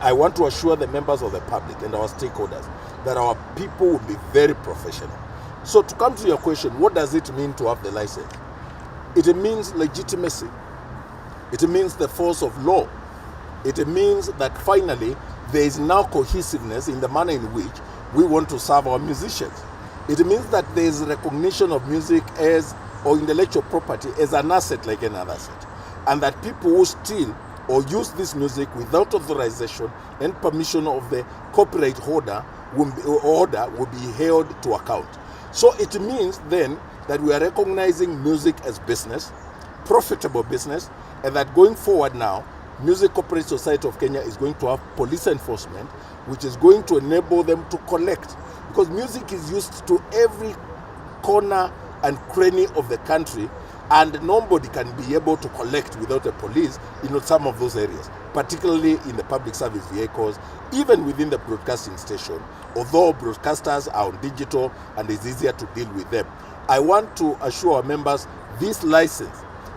I want to assure the members of the public and our stakeholders that our people will be very professional. So to come to your question, what does it mean to have the license? It means legitimacy. It means the force of law. It means that finally there is now cohesiveness in the manner in which we want to serve our musicians. It means that there is recognition of music as, or intellectual property as an asset like any other asset. And that people who steal or use this music without authorization and permission of the copyright holder will be held to account. So it means then that we are recognizing music as business, profitable business, and that going forward now, Music Corporate Society of Kenya is going to have police enforcement, which is going to enable them to collect. Because music is used to every corner and cranny of the country, and nobody can be able to collect without a police in some of those areas, particularly in the public service vehicles, even within the broadcasting station, although broadcasters are on digital and it's easier to deal with them. I want to assure our members this license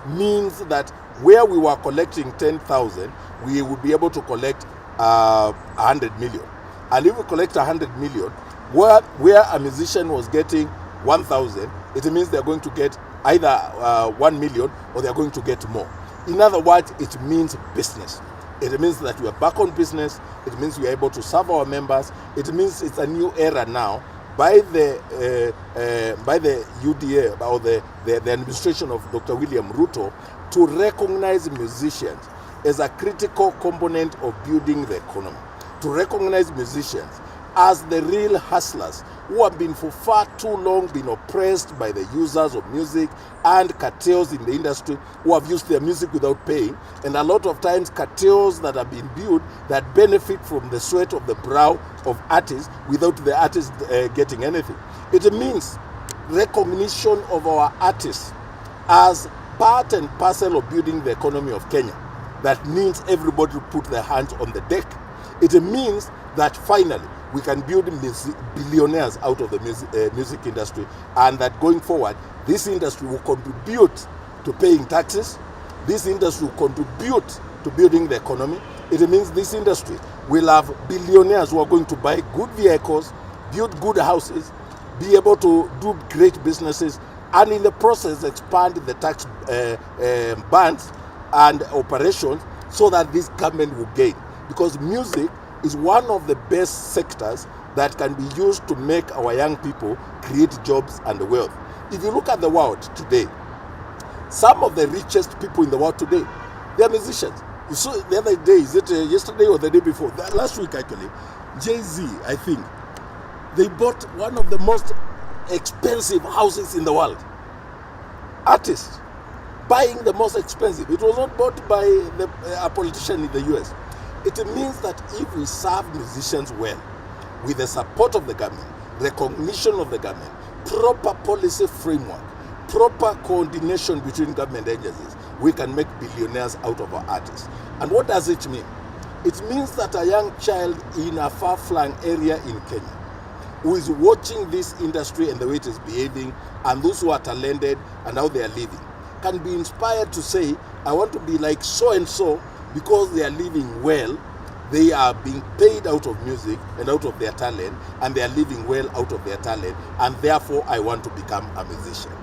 means that where we were collecting 10,000, we will be able to collect 100 million. And if we collect 100 million, where a musician was getting 1,000, it means they're going to get either 1 million or they're going to get more. In other words, it means business. It means that we are back on business. It means we are able to serve our members. It means it's a new era now by the UDA or the administration of Dr. William Ruto to recognize musicians as a critical component of building the economy, to recognize musicians as the real hustlers who have been for far too long been oppressed by the users of music and cartels in the industry who have used their music without paying, and a lot of times cartels that have been built that benefit from the sweat of the brow of artists without the artists getting anything. It means recognition of our artists as part and parcel of building the economy of Kenya. That means everybody to put their hands on the deck. It means that finally we can build billionaires out of the music industry, and that going forward, this industry will contribute to paying taxes. This industry will contribute to building the economy. It means this industry will have billionaires who are going to buy good vehicles, build good houses, be able to do great businesses, and in the process expand the tax bands and operations so that this government will gain. Because music is one of the best sectors that can be used to make our young people create jobs and wealth. If you look at the world today, some of the richest people in the world today, they are musicians. You saw the other day, is it yesterday or the day before? Last week actually, Jay-Z, I think, they bought one of the most expensive houses in the world. Artists buying the most expensive. It was not bought by a politician in the US. It means that if we serve musicians well, with the support of the government, recognition of the government, proper policy framework, proper coordination between government agencies, we can make billionaires out of our artists. And what does it mean? It means that a young child in a far-flung area in Kenya who is watching this industry and the way it is behaving, and those who are talented and how they are living, can be inspired to say, I want to be like so-and-so, because they are living well, they are being paid out of music and out of their talent, and they are living well out of their talent, and therefore I want to become a musician.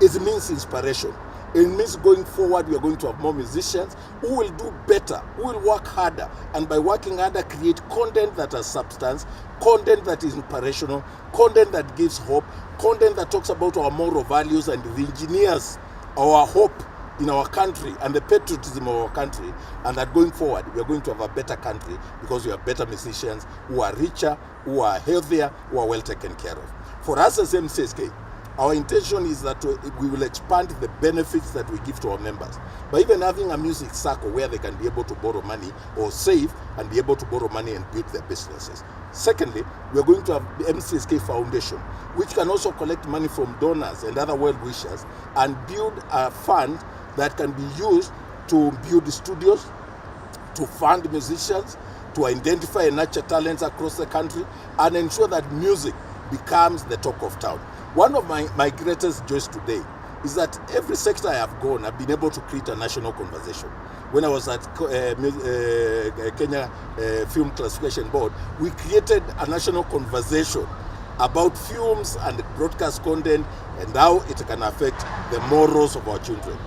It means inspiration. It means going forward we are going to have more musicians who will do better, who will work harder, and by working harder create content that has substance, content that is inspirational, content that gives hope, content that talks about our moral values and engineers our hope in our country and the patriotism of our country, and that going forward we are going to have a better country because we have better musicians who are richer, who are healthier, who are well taken care of. For us as MCSK, our intention is that we will expand the benefits that we give to our members by even having a music circle where they can be able to borrow money or save and be able to borrow money and build their businesses. Secondly, we are going to have the MCSK Foundation, which can also collect money from donors and other well-wishers and build a fund that can be used to build studios, to fund musicians, to identify and nurture talents across the country, and ensure that music becomes the talk of town. One of my greatest joys today is that every sector I have gone, I've been able to create a national conversation. When I was at Kenya Film Classification Board, we created a national conversation about films and broadcast content and how it can affect the morals of our children.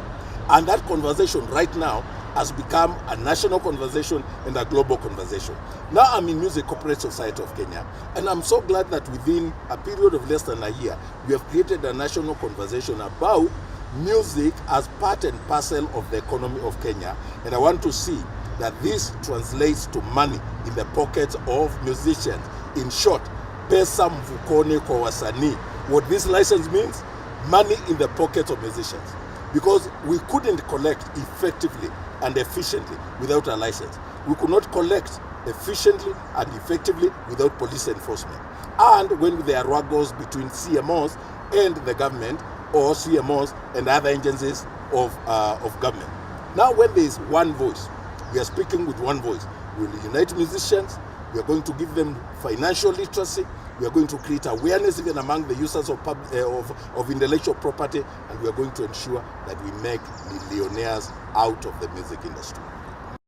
And that conversation right now has become a national conversation and a global conversation. Now I'm in Music Corporate Society of Kenya, and I'm so glad that within a period of less than a year, we have created a national conversation about music as part and parcel of the economy of Kenya. And I want to see that this translates to money in the pockets of musicians. In short, pesa mfukoni kwa wasanii. What this license means, money in the pockets of musicians. Because we couldn't collect effectively and efficiently without a license. We could not collect efficiently and effectively without police enforcement. And when there are struggles between CMOs and the government, or CMOs and other agencies of government. Now when there is one voice, we are speaking with one voice. We will unite musicians, we are going to give them financial literacy, we are going to create awareness even among the users of intellectual property, and we are going to ensure that we make millionaires out of the music industry.